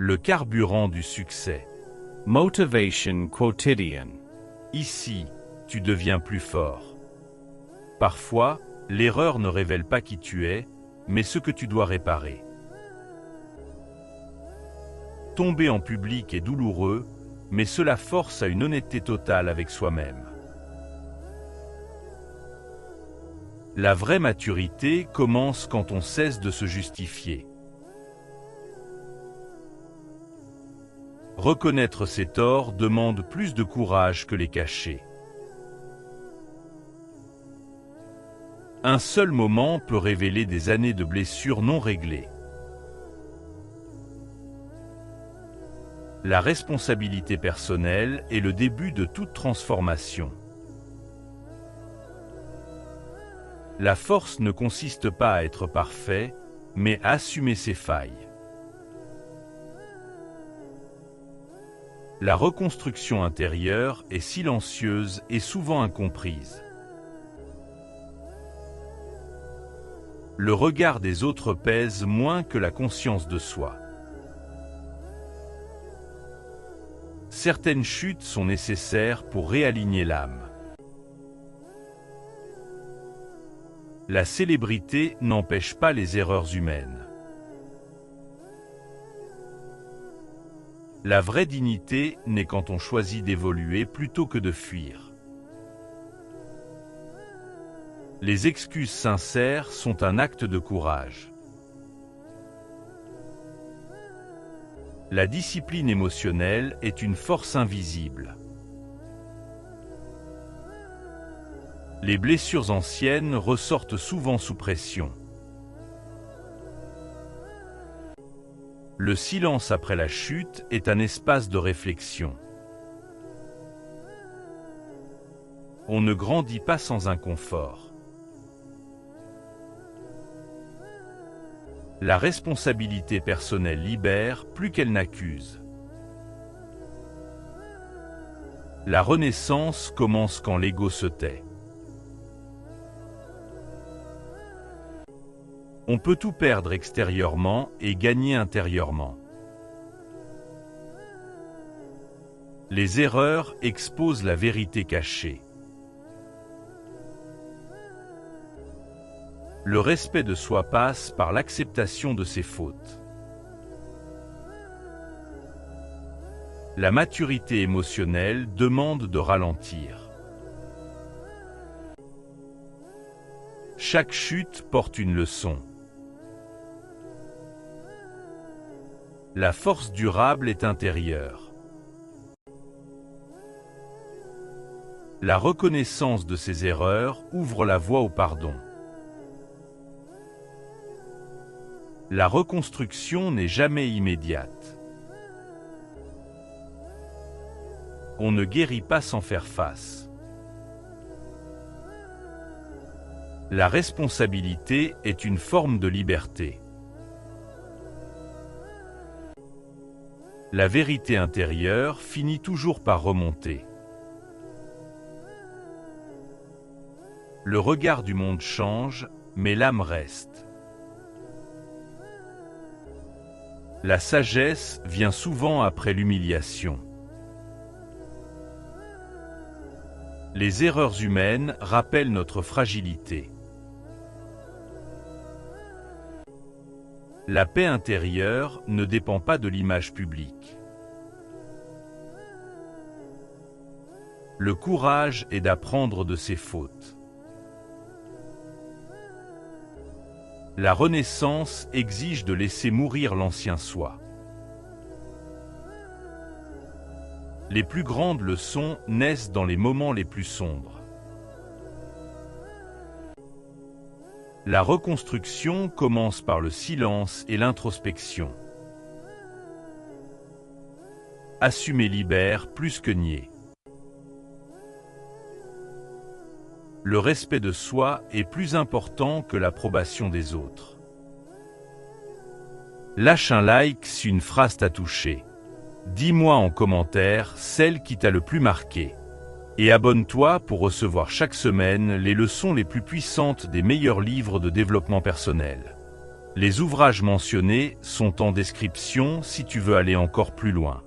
Le carburant du succès. Motivation quotidian. Ici, tu deviens plus fort. Parfois, l'erreur ne révèle pas qui tu es, mais ce que tu dois réparer. Tomber en public est douloureux, mais cela force à une honnêteté totale avec soi-même. La vraie maturité commence quand on cesse de se justifier. Reconnaître ses torts demande plus de courage que les cacher. Un seul moment peut révéler des années de blessures non réglées. La responsabilité personnelle est le début de toute transformation. La force ne consiste pas à être parfait, mais à assumer ses failles. La reconstruction intérieure est silencieuse et souvent incomprise. Le regard des autres pèse moins que la conscience de soi. Certaines chutes sont nécessaires pour réaligner l'âme. La célébrité n'empêche pas les erreurs humaines. La vraie dignité naît quand on choisit d'évoluer plutôt que de fuir. Les excuses sincères sont un acte de courage. La discipline émotionnelle est une force invisible. Les blessures anciennes ressortent souvent sous pression. Le silence après la chute est un espace de réflexion. On ne grandit pas sans inconfort. La responsabilité personnelle libère plus qu'elle n'accuse. La renaissance commence quand l'ego se tait. On peut tout perdre extérieurement et gagner intérieurement. Les erreurs exposent la vérité cachée. Le respect de soi passe par l'acceptation de ses fautes. La maturité émotionnelle demande de ralentir. Chaque chute porte une leçon. La force durable est intérieure. La reconnaissance de ses erreurs ouvre la voie au pardon. La reconstruction n'est jamais immédiate. On ne guérit pas sans faire face. La responsabilité est une forme de liberté. La vérité intérieure finit toujours par remonter. Le regard du monde change, mais l'âme reste. La sagesse vient souvent après l'humiliation. Les erreurs humaines rappellent notre fragilité. La paix intérieure ne dépend pas de l'image publique. Le courage est d'apprendre de ses fautes. La renaissance exige de laisser mourir l'ancien soi. Les plus grandes leçons naissent dans les moments les plus sombres. La reconstruction commence par le silence et l'introspection. Assumer libère plus que nier. Le respect de soi est plus important que l'approbation des autres. Lâche un like si une phrase t'a touché. Dis-moi en commentaire celle qui t'a le plus marqué. Et abonne-toi pour recevoir chaque semaine les leçons les plus puissantes des meilleurs livres de développement personnel. Les ouvrages mentionnés sont en description si tu veux aller encore plus loin.